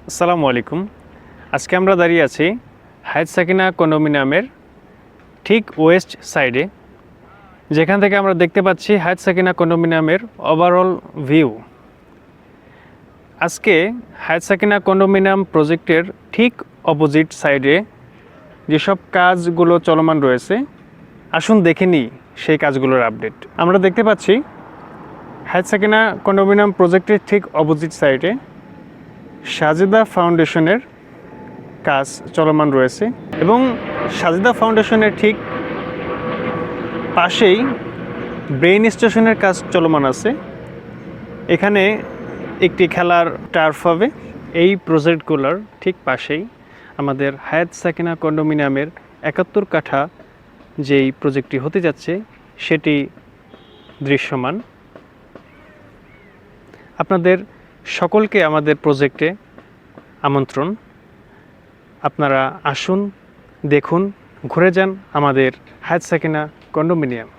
আসসালামু আলাইকুম। আজকে আমরা দাঁড়িয়ে আছি হায়াত সাকিনা কন্ডোমিনিয়ামের ঠিক ওয়েস্ট সাইডে, যেখান থেকে আমরা দেখতে পাচ্ছি হায়াত সাকিনা কন্ডোমিনিয়ামের ওভারঅল ভিউ। আজকে হায়াত সাকিনা কন্ডোমিনিয়াম প্রজেক্টের ঠিক অপোজিট সাইডে যেসব কাজগুলো চলমান রয়েছে, আসুন দেখে নিই সেই কাজগুলোর আপডেট। আমরা দেখতে পাচ্ছি হায়াত সাকিনা কন্ডোমিনিয়াম প্রজেক্টের ঠিক অপোজিট সাইডে সাজেদা ফাউন্ডেশনের কাজ চলমান রয়েছে এবং সাজেদা ফাউন্ডেশনের ঠিক পাশেই ব্রেইন স্টেশনের কাজ চলমান আছে। এখানে একটি খেলার টার্ফ হবে। এই প্রজেক্টগুলোর ঠিক পাশেই আমাদের হায়াত সাকিনা কন্ডোমিনিয়ামের ৭১ কাঠা যেই প্রজেক্টটি হতে যাচ্ছে সেটি দৃশ্যমান। আপনাদের সকলকে আমাদের প্রজেক্টে আমন্ত্রণ। আপনারা আসুন, দেখুন, ঘুরে যান আমাদের হায়াত সাকিনা কন্ডোমিনিয়াম।